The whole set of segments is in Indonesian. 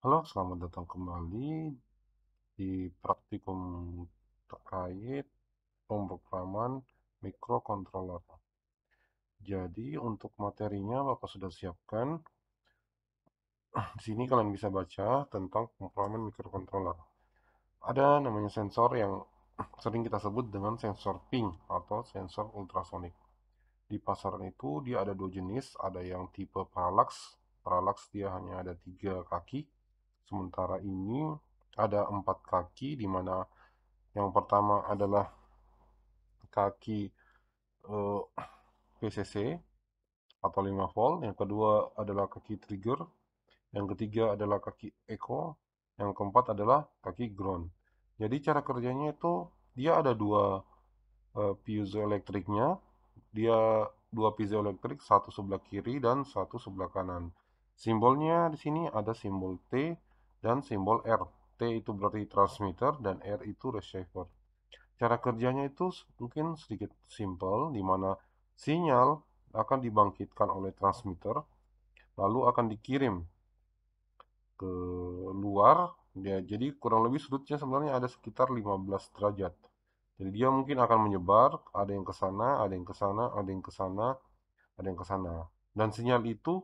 Halo, selamat datang kembali di praktikum terkait pemrograman mikrokontroler. Jadi, untuk materinya Bapak sudah siapkan. Di sini kalian bisa baca tentang pemrograman mikrokontroler. Ada namanya sensor yang sering kita sebut dengan sensor ping atau sensor ultrasonik. Di pasaran itu dia ada dua jenis, ada yang tipe parallax. Parallax dia hanya ada 3 kaki, sementara ini ada 4 kaki, di mana yang pertama adalah kaki PCC atau 5 volt, yang kedua adalah kaki trigger, yang ketiga adalah kaki echo, yang keempat adalah kaki ground. Jadi cara kerjanya itu dia ada dua piezoelektriknya, dia dua piezoelektrik, satu sebelah kiri dan satu sebelah kanan. Simbolnya di sini ada simbol T dan simbol R. T itu berarti transmitter dan R itu receiver. Cara kerjanya itu mungkin sedikit simpel, di mana sinyal akan dibangkitkan oleh transmitter, lalu akan dikirim ke luar. Ya, jadi kurang lebih sudutnya sebenarnya ada sekitar 15 derajat. Jadi dia mungkin akan menyebar, ada yang ke sana, ada yang ke sana, ada yang ke sana, ada yang ke sana. Dan sinyal itu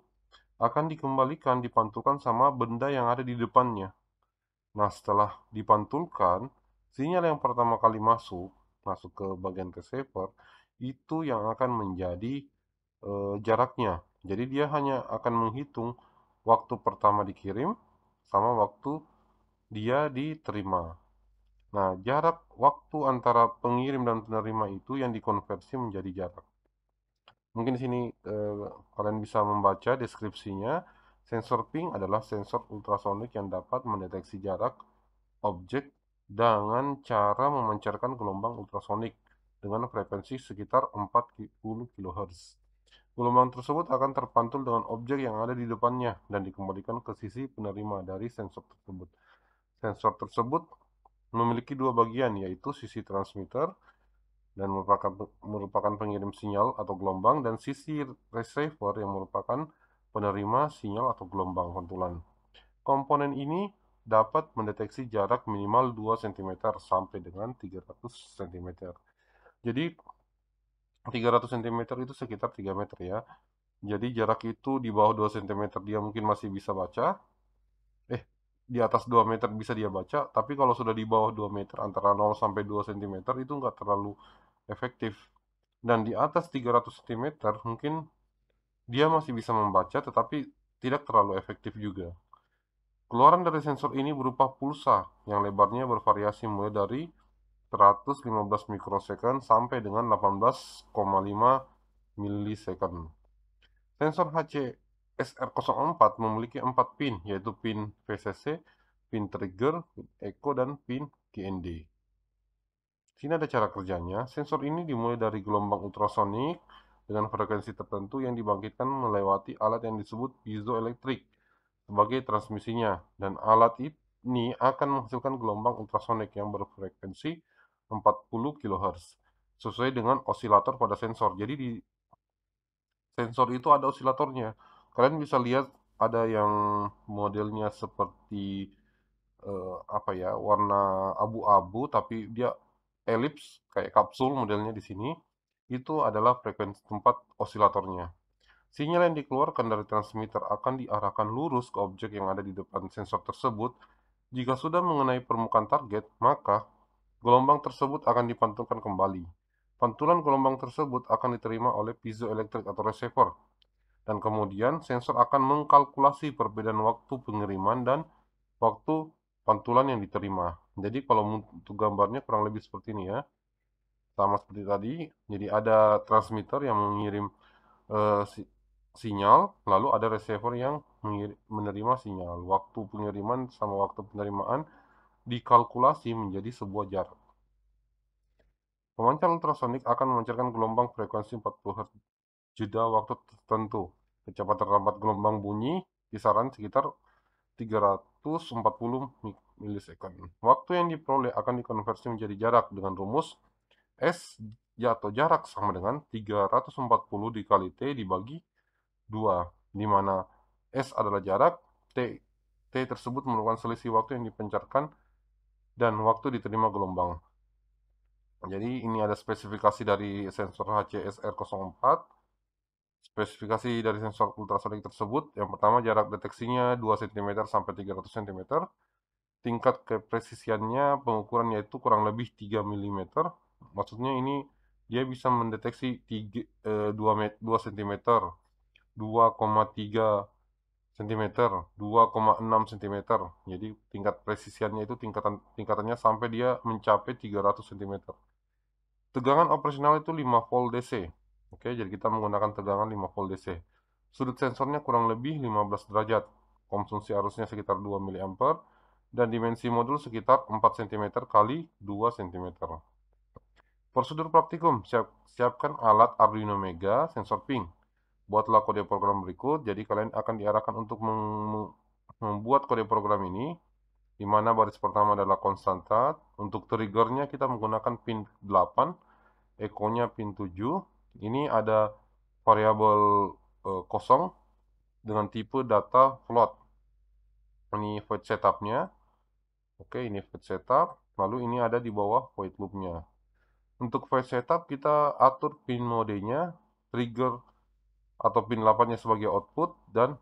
akan dikembalikan, dipantulkan sama benda yang ada di depannya. Nah, setelah dipantulkan, sinyal yang pertama kali masuk ke bagian receiver, itu yang akan menjadi jaraknya. Jadi dia hanya akan menghitung waktu pertama dikirim sama waktu dia diterima. Nah, jarak waktu antara pengirim dan penerima itu yang dikonversi menjadi jarak. Mungkin di sini kalian bisa membaca deskripsinya. Sensor ping adalah sensor ultrasonik yang dapat mendeteksi jarak objek dengan cara memancarkan gelombang ultrasonik dengan frekuensi sekitar 40 kHz. Gelombang tersebut akan terpantul dengan objek yang ada di depannya dan dikembalikan ke sisi penerima dari sensor tersebut. Sensor tersebut memiliki dua bagian, yaitu sisi transmitter dan merupakan pengirim sinyal atau gelombang, dan sisi receiver yang merupakan penerima sinyal atau gelombang pantulan. Komponen ini dapat mendeteksi jarak minimal 2 cm sampai dengan 300 cm. Jadi 300 cm itu sekitar 3 meter ya. Jadi jarak itu di bawah 2 cm dia mungkin masih bisa baca. Di atas 2 meter bisa dia baca, tapi kalau sudah di bawah 2 meter antara 0 sampai 2 cm itu nggak terlalu efektif. Dan di atas 300 cm mungkin dia masih bisa membaca, tetapi tidak terlalu efektif juga. Keluaran dari sensor ini berupa pulsa yang lebarnya bervariasi mulai dari 115 mikrosecond sampai dengan 18,5 milisecond. Sensor HCSR04 memiliki 4 pin, yaitu pin VCC, pin trigger, pin echo, dan pin GND. Sini ada cara kerjanya. Sensor ini dimulai dari gelombang ultrasonik dengan frekuensi tertentu yang dibangkitkan melewati alat yang disebut piezoelektrik sebagai transmisinya, dan alat ini akan menghasilkan gelombang ultrasonik yang berfrekuensi 40 kHz sesuai dengan osilator pada sensor. Jadi di sensor itu ada osilatornya. Kalian bisa lihat ada yang modelnya seperti apa ya, warna abu-abu tapi dia elips kayak kapsul modelnya di sini. Itu adalah frekuensi tempat osilatornya. Sinyal yang dikeluarkan dari transmitter akan diarahkan lurus ke objek yang ada di depan sensor tersebut. Jika sudah mengenai permukaan target, maka gelombang tersebut akan dipantulkan kembali. Pantulan gelombang tersebut akan diterima oleh piezoelektrik atau receiver, dan kemudian sensor akan mengkalkulasi perbedaan waktu pengiriman dan waktu pantulan yang diterima. Jadi kalau untuk gambarnya kurang lebih seperti ini ya, sama seperti tadi. Jadi ada transmitter yang mengirim eh, sinyal, lalu ada receiver yang menerima sinyal. Waktu pengiriman sama waktu penerimaan dikalkulasi menjadi sebuah jarak. Pemancar ultrasonik akan memancarkan gelombang frekuensi 40 Hz jeda waktu tertentu. Kecepatan terlambat gelombang bunyi kisaran sekitar 340 milisecond. Waktu yang diperoleh akan dikonversi menjadi jarak dengan rumus S atau jarak sama dengan 340 dikali T dibagi 2, di mana S adalah jarak, T T tersebut merupakan selisih waktu yang dipancarkan dan waktu diterima gelombang. Jadi ini ada spesifikasi dari sensor HCSR04. Spesifikasi dari sensor ultrasonik tersebut, yang pertama jarak deteksinya 2 cm sampai 300 cm. Tingkat kepresisiannya pengukuran yaitu kurang lebih 3 mm. Maksudnya ini dia bisa mendeteksi 2 cm, 2,3 cm, 2,6 cm. Jadi tingkat presisiannya itu tingkatannya sampai dia mencapai 300 cm. Tegangan operasional itu 5 volt DC. Oke, jadi kita menggunakan tegangan 5 volt DC. Sudut sensornya kurang lebih 15 derajat. Konsumsi arusnya sekitar 2 mA dan dimensi modul sekitar 4 cm kali 2 cm. Prosedur praktikum, siapkan alat Arduino Mega sensor ping. Buatlah kode program berikut, jadi kalian akan diarahkan untuk membuat kode program ini, di mana baris pertama adalah konstanta. Untuk triggernya kita menggunakan pin 8, echo-nya pin 7. Ini ada variabel kosong dengan tipe data float. Ini void setupnya. Oke, ini void setup. Lalu ini ada di bawah void loop-nya. Untuk void setup kita atur pin modenya, trigger atau pin 8-nya sebagai output dan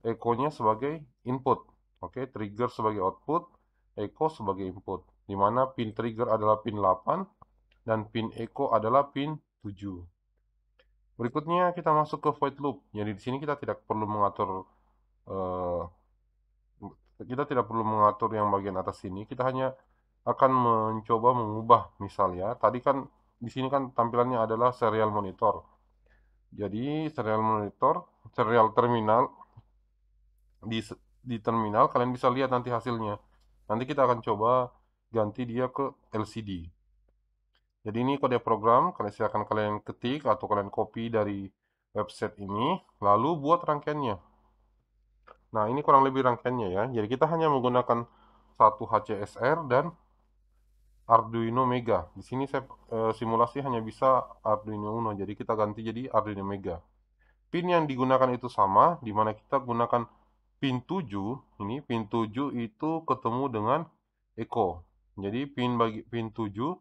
echo-nya sebagai input. Oke, trigger sebagai output, echo sebagai input. Di mana pin trigger adalah pin 8 dan pin echo adalah pin 7. Berikutnya kita masuk ke void loop. Jadi di sini kita tidak perlu mengatur eh, yang bagian atas sini. Kita hanya akan mencoba mengubah, misalnya tadi kan di sini kan tampilannya adalah serial monitor. Jadi serial terminal di di terminal kalian bisa lihat nanti hasilnya. Nanti kita akan coba ganti dia ke LCD. Jadi ini kode program, kalian silakan kalian ketik atau kalian copy dari website ini, lalu buat rangkaiannya. Nah, ini kurang lebih rangkaiannya ya. Jadi kita hanya menggunakan satu HCSR dan Arduino Mega. Di sini saya simulasi hanya bisa Arduino Uno, jadi kita ganti jadi Arduino Mega. Pin yang digunakan itu sama, di mana kita gunakan pin 7. Ini pin 7 itu ketemu dengan echo. Jadi pin 7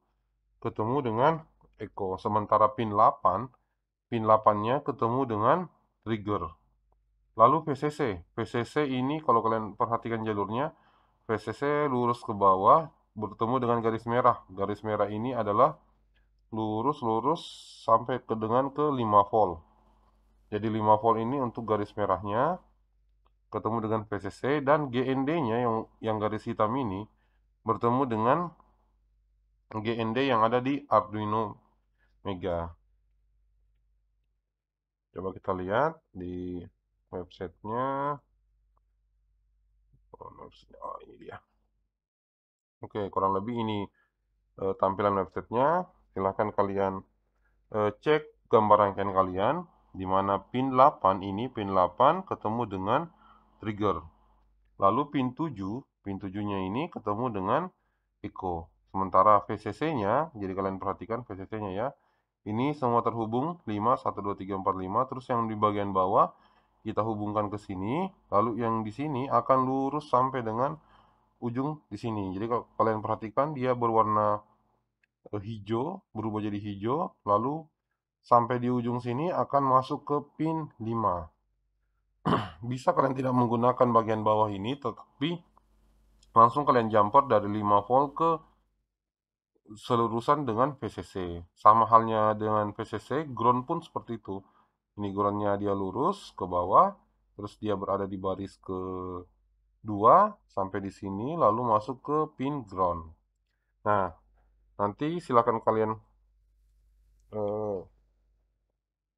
ketemu dengan echo. Sementara pin 8-nya ketemu dengan trigger. Lalu VCC. VCC ini kalau kalian perhatikan jalurnya, VCC lurus ke bawah bertemu dengan garis merah. Garis merah ini adalah lurus-lurus sampai ke 5 volt. Jadi 5 volt ini untuk garis merahnya ketemu dengan VCC dan GND-nya yang garis hitam ini bertemu dengan GND yang ada di Arduino Mega. Coba kita lihat di websitenya. Oh, ini dia. Oke, kurang lebih ini tampilan websitenya. Silahkan kalian cek gambar rangkaian kalian, di mana pin 8 ini, pin 8 ketemu dengan trigger. Lalu pin 7-nya ini ketemu dengan echo. Sementara VCC-nya, jadi kalian perhatikan VCC-nya ya. Ini semua terhubung 5, 1, 2, 3, 4, 5. Terus yang di bagian bawah kita hubungkan ke sini. Lalu yang di sini akan lurus sampai dengan ujung di sini. Jadi kalau kalian perhatikan dia berwarna hijau, berubah jadi hijau. Lalu sampai di ujung sini akan masuk ke pin 5. Bisa kalian tidak menggunakan bagian bawah ini, tetapi langsung kalian jumper dari 5 volt ke selurusan dengan VCC. Sama halnya dengan VCC, ground pun seperti itu. Ini groundnya dia lurus ke bawah, terus dia berada di baris ke 2 sampai di sini, lalu masuk ke pin ground. Nah, nanti silakan kalian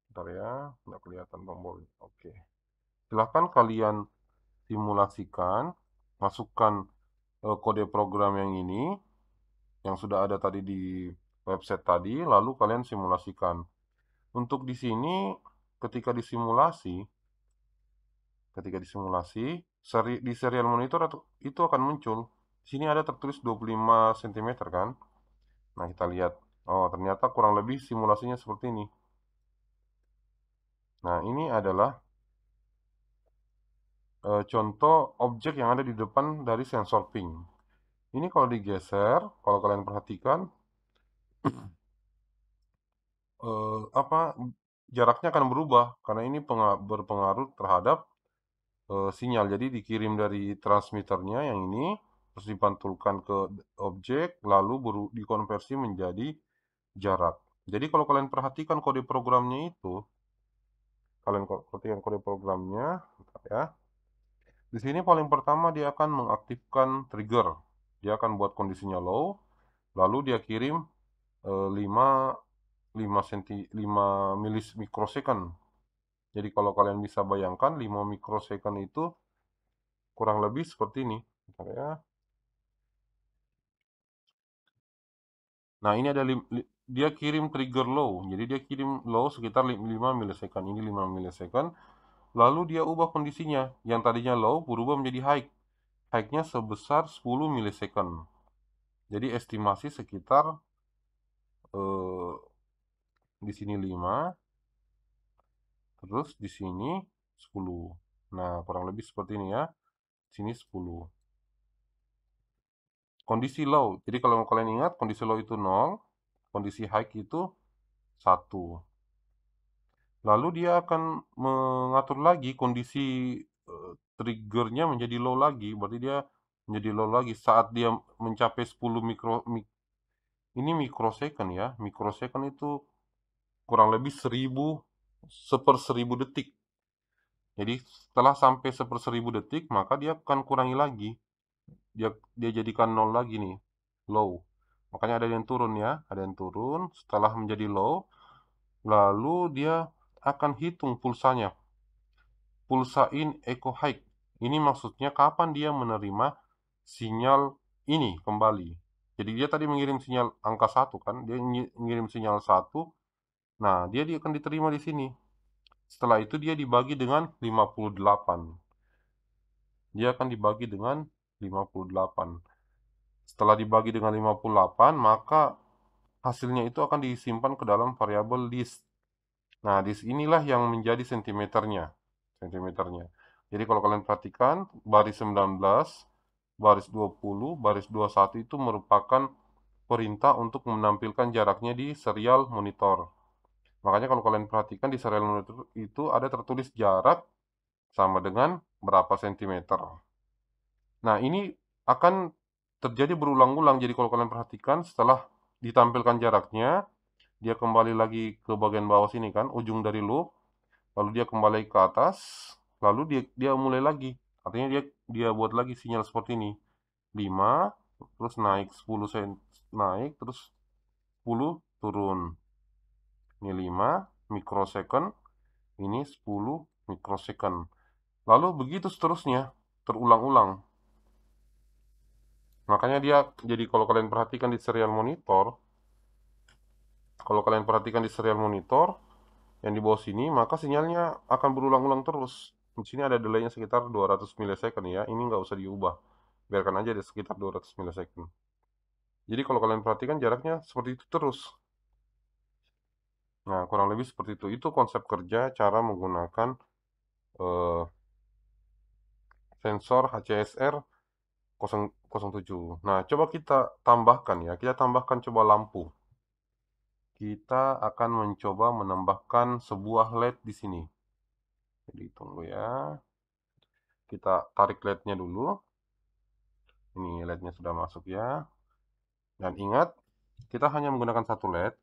bentar ya, nggak kelihatan tombol. Oke. Silahkan kalian simulasikan, masukkan kode program yang ini, yang sudah ada tadi di website tadi, lalu kalian simulasikan. Untuk di sini, ketika disimulasi, di serial monitor itu akan muncul. Di sini ada tertulis 25 cm kan? Nah, kita lihat. Oh, ternyata kurang lebih simulasinya seperti ini. Nah, ini adalah contoh objek yang ada di depan dari sensor ping. Ini kalau digeser, kalau kalian perhatikan, apa jaraknya akan berubah karena ini berpengaruh terhadap sinyal. Jadi dikirim dari transmitternya yang ini, terus dipantulkan ke objek, lalu dikonversi menjadi jarak. Jadi kalau kalian perhatikan kode programnya itu, kalian perhatikan kode programnya, bentar ya. Di sini paling pertama dia akan mengaktifkan trigger. Dia akan buat kondisinya low, lalu dia kirim 5 5 senti 5 mikrosecond. Jadi kalau kalian bisa bayangkan 5 mikrosecond itu kurang lebih seperti ini. Bentar ya. Nah, ini ada dia kirim trigger low. Jadi dia kirim low sekitar 5 milisecond. Ini 5 milisecond. Lalu dia ubah kondisinya. Yang tadinya low berubah menjadi high. High-nya sebesar 10 milisecond. Jadi estimasi sekitar eh, di sini 5, terus di sini 10. Nah, kurang lebih seperti ini ya. Sini 10. Kondisi low. Jadi kalau kalian ingat kondisi low itu 0, kondisi high itu 1. Lalu dia akan mengatur lagi kondisi triggernya menjadi low lagi. Berarti dia menjadi low lagi saat dia mencapai 10 ini mikrosecond ya. Mikrosecond itu kurang lebih 1000 detik. Jadi setelah sampai 1000 detik maka dia akan kurangi lagi. Dia jadikan nol lagi nih, low. Makanya ada yang turun ya, ada yang turun setelah menjadi low. Lalu dia akan hitung pulsanya. Pulsa in echo high. Ini maksudnya kapan dia menerima sinyal ini kembali. Jadi dia tadi mengirim sinyal angka 1 kan, dia mengirim sinyal 1. Nah, dia akan diterima di sini. Setelah itu dia dibagi dengan 58. Dia akan dibagi dengan 58. Setelah dibagi dengan 58, maka hasilnya itu akan disimpan ke dalam variabel disk. Nah, disk inilah yang menjadi sentimeternya. Sentimeternya. Jadi kalau kalian perhatikan, baris 19, baris 20, baris 21 itu merupakan perintah untuk menampilkan jaraknya di serial monitor. Makanya kalau kalian perhatikan di serial monitor itu ada tertulis jarak sama dengan berapa sentimeter. Nah, ini akan terjadi berulang-ulang. Jadi kalau kalian perhatikan setelah ditampilkan jaraknya, dia kembali lagi ke bagian bawah sini kan, ujung dari loop, lalu dia kembali ke atas, lalu dia mulai lagi. Artinya dia buat lagi sinyal seperti ini. 5, terus naik 10 naik, terus 10 turun. Ini 5 mikrosecond, ini 10 mikrosecond. Lalu begitu seterusnya, terulang-ulang. Makanya dia jadi kalau kalian perhatikan di serial monitor, yang di bawah sini, maka sinyalnya akan berulang-ulang terus. Di sini ada delaynya sekitar 200 milisecond ya. Ini nggak usah diubah. Biarkan aja di sekitar 200 milisecond. Jadi kalau kalian perhatikan jaraknya seperti itu terus. Nah, kurang lebih seperti itu. Itu konsep kerja cara menggunakan eh, sensor HCSR 007. Nah, coba kita tambahkan ya. Kita tambahkan coba lampu. Kita akan mencoba menambahkan sebuah LED di sini. Jadi tunggu ya. Kita tarik LED-nya dulu. Ini LED-nya sudah masuk ya. Dan ingat, kita hanya menggunakan satu LED,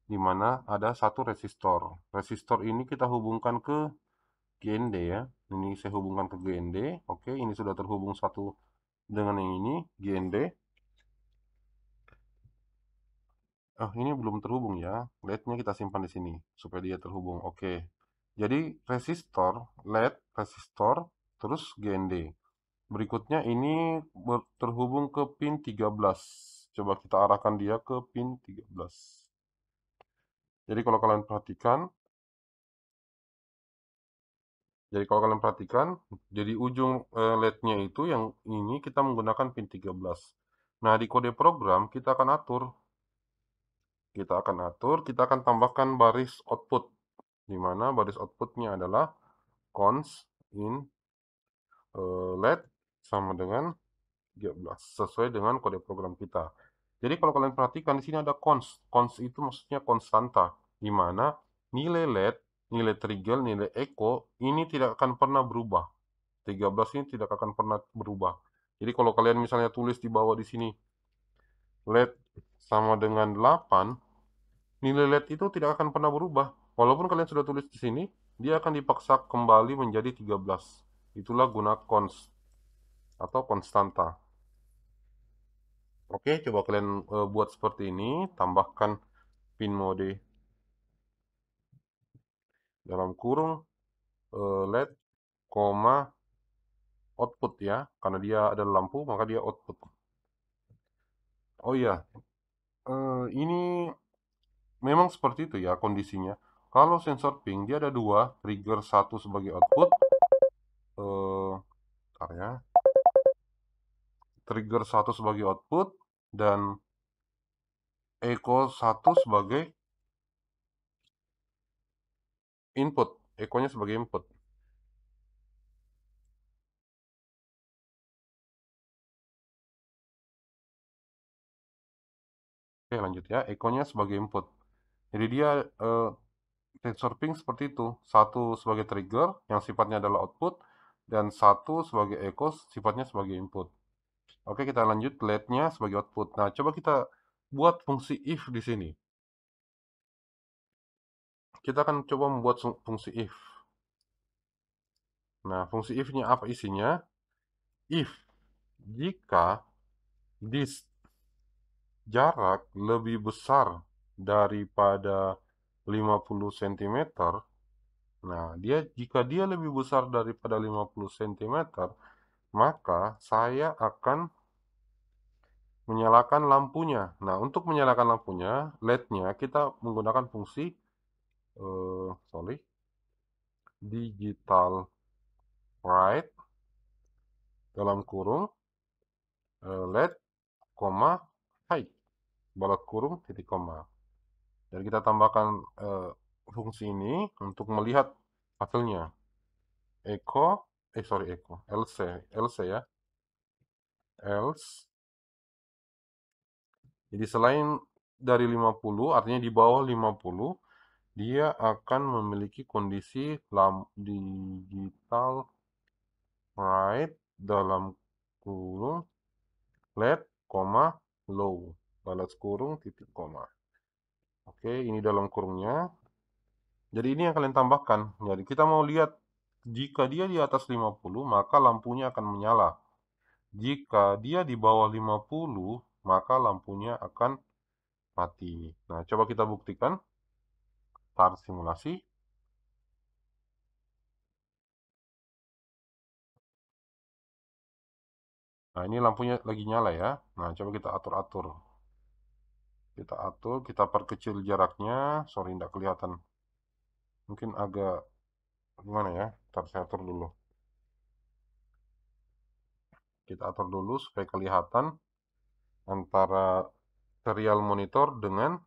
di mana ada satu resistor. Resistor ini kita hubungkan ke GND ya. Ini saya hubungkan ke GND. Oke, ini sudah terhubung satu dengan yang ini, GND. Ini belum terhubung ya. LED-nya kita simpan di sini supaya dia terhubung. Oke. Jadi resistor, LED, resistor, terus GND. Berikutnya ini terhubung ke pin 13. Coba kita arahkan dia ke pin 13. Jadi kalau kalian perhatikan, jadi ujung LED-nya itu yang ini kita menggunakan pin 13. Nah, di kode program kita akan atur. Kita akan tambahkan baris output. Di mana baris outputnya adalah cons in LED sama dengan 13 sesuai dengan kode program kita. Jadi kalau kalian perhatikan di sini ada cons. Cons itu maksudnya konstanta, di mana nilai LED, nilai trigger, nilai echo ini tidak akan pernah berubah. 13 ini tidak akan pernah berubah. Jadi kalau kalian misalnya tulis di bawah di sini LED sama dengan 8, nilai LED itu tidak akan pernah berubah. Walaupun kalian sudah tulis di sini, dia akan dipaksa kembali menjadi 13. Itulah guna cons atau konstanta. Oke, coba kalian buat seperti ini, tambahkan pin mode dalam kurung LED, koma output ya, karena dia ada lampu maka dia output. Oh iya, ini memang seperti itu ya kondisinya. Kalau sensor ping dia ada dua, trigger satu sebagai output, bentar ya, trigger satu sebagai output dan echo satu sebagai input, echo-nya sebagai input. Oke lanjut ya, echo-nya sebagai input. Jadi dia sensor ping seperti itu, satu sebagai trigger yang sifatnya adalah output dan satu sebagai echo sifatnya sebagai input. Oke, kita lanjut LED-nya sebagai output. Nah, coba kita buat fungsi if di sini. Kita akan coba membuat fungsi if. Nah, fungsi if-nya apa isinya? If jika disk jarak lebih besar daripada 50 cm, nah jika dia lebih besar daripada 50 cm, maka saya akan menyalakan lampunya. Nah, untuk menyalakan lampunya, LED-nya kita menggunakan fungsi digital bright dalam kurung LED, height balas kurung titik koma. Dan kita tambahkan fungsi ini untuk melihat hasilnya. LC ya, else. Jadi selain dari 50, artinya di bawah 50, dia akan memiliki kondisi digital right dalam kurung LED, low, balas kurung titik koma. Oke, ini dalam kurungnya. Jadi ini yang kalian tambahkan. Jadi kita mau lihat jika dia di atas 50, maka lampunya akan menyala. Jika dia di bawah 50, maka lampunya akan mati. Nah, coba kita buktikan. Start simulasi. Nah, ini lampunya lagi nyala ya. Nah, coba kita atur-atur. Kita atur, kita perkecil jaraknya. Sorry, tidak kelihatan. Mungkin agak gimana ya? Ntar saya atur dulu. Kita atur dulu supaya kelihatan antara serial monitor dengan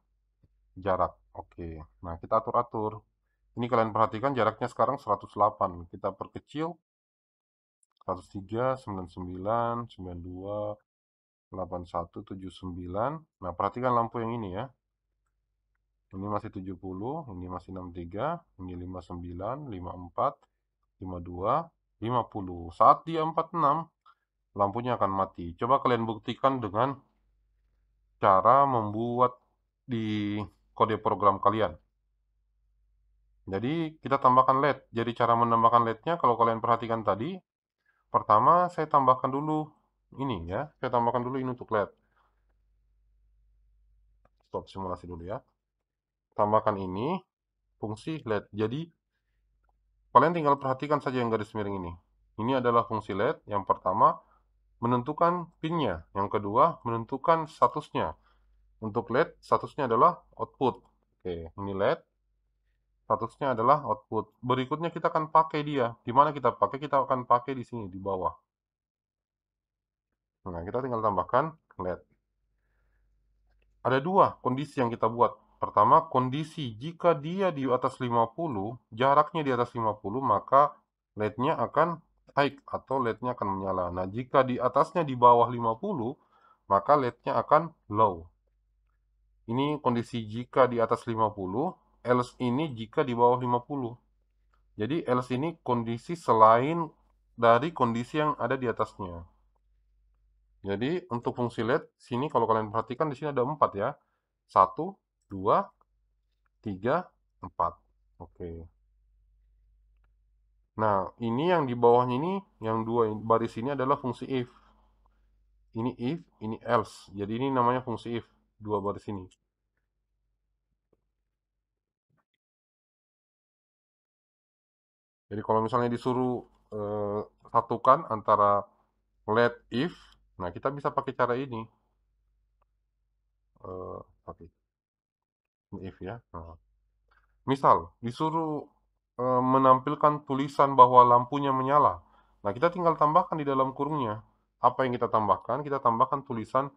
jarak. Oke. Nah, kita atur-atur. Ini kalian perhatikan jaraknya sekarang 108. Kita perkecil 103, 99, 92, 81, 79. Nah, perhatikan lampu yang ini ya. Ini masih 70, ini masih 63, ini 59, 54, 52, 50. Saat dia 46, lampunya akan mati. Coba kalian buktikan dengan cara membuat di kode program kalian. Jadi kita tambahkan LED. Jadi cara menambahkan LED-nya kalau kalian perhatikan tadi, pertama saya tambahkan dulu ini ya. Saya tambahkan dulu ini untuk LED. Stop simulasi dulu ya. Tambahkan ini fungsi LED. Jadi kalian tinggal perhatikan saja yang garis miring ini. Ini adalah fungsi LED. Yang pertama menentukan pinnya. Yang kedua menentukan statusnya. Untuk LED statusnya adalah output. Oke, ini LED. Statusnya adalah output. Berikutnya kita akan pakai dia. Di mana kita pakai? Kita akan pakai di sini di bawah. Nah, kita tinggal tambahkan LED. Ada dua kondisi yang kita buat. Pertama, kondisi jika dia di atas 50, jaraknya di atas 50, maka LED-nya akan high atau LED-nya akan menyala. Nah, jika di atasnya di bawah 50, maka LED-nya akan low. Ini kondisi jika di atas 50, else ini jika di bawah 50. Jadi else ini kondisi selain dari kondisi yang ada di atasnya. Jadi untuk fungsi LED sini kalau kalian perhatikan di sini ada 4 ya. 1, 2, 3, 4. Oke. Nah, ini yang di bawahnya ini yang dua baris ini adalah fungsi if. Ini if, ini else. Jadi ini namanya fungsi if, dua baris ini. Jadi kalau misalnya disuruh satukan antara let if, nah kita bisa pakai cara ini. Pakai if ya. Nah, misal disuruh menampilkan tulisan bahwa lampunya menyala. Nah, kita tinggal tambahkan di dalam kurungnya. Apa yang kita tambahkan? Kita tambahkan tulisan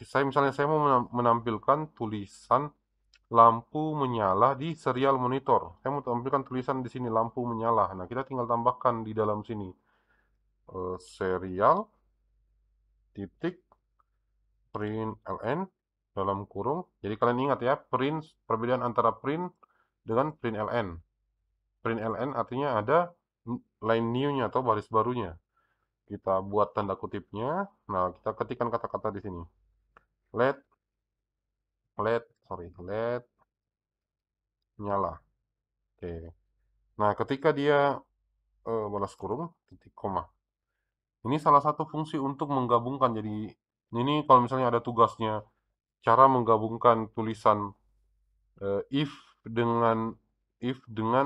saya mau menampilkan tulisan lampu menyala di serial monitor. Saya mau tampilkan tulisan di sini lampu menyala. Nah, kita tinggal tambahkan di dalam sini serial titik print ln dalam kurung. Jadi kalian ingat ya, perbedaan antara print dengan print ln. Print ln artinya ada line new-nya atau baris barunya. Kita buat tanda kutipnya. Nah, kita ketikkan kata-kata di sini. Let let nyala. Oke. Nah, ketika dia balas kurung titik koma. Ini salah satu fungsi untuk menggabungkan. Jadi ini kalau misalnya ada tugasnya cara menggabungkan tulisan if dengan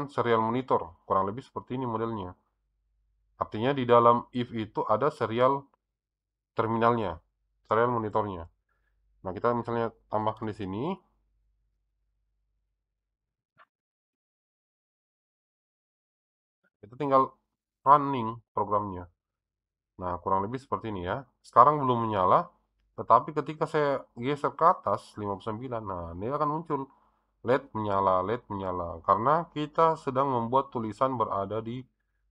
serial monitor. Kurang lebih seperti ini modelnya. Artinya di dalam if itu ada serial terminalnya, serial monitornya. Nah, kita misalnya tambahkan di sini, kita tinggal running programnya. Nah, kurang lebih seperti ini ya. Sekarang belum menyala, tetapi ketika saya geser ke atas 59, nah ini akan muncul LED menyala, LED menyala. Karena kita sedang membuat tulisan berada di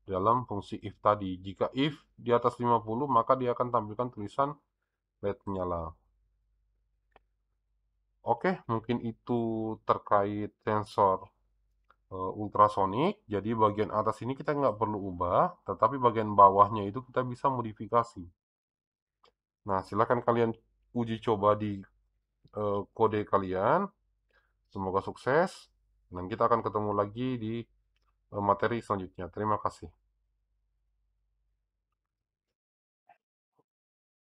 dalam fungsi if tadi. Jika if di atas 50, maka dia akan tampilkan tulisan LED menyala. Oke, mungkin itu terkait sensor ultrasonik. Jadi bagian atas ini kita nggak perlu ubah, tetapi bagian bawahnya itu kita bisa modifikasi. Nah, silakan kalian uji coba di kode kalian. Semoga sukses. Dan kita akan ketemu lagi di materi selanjutnya. Terima kasih.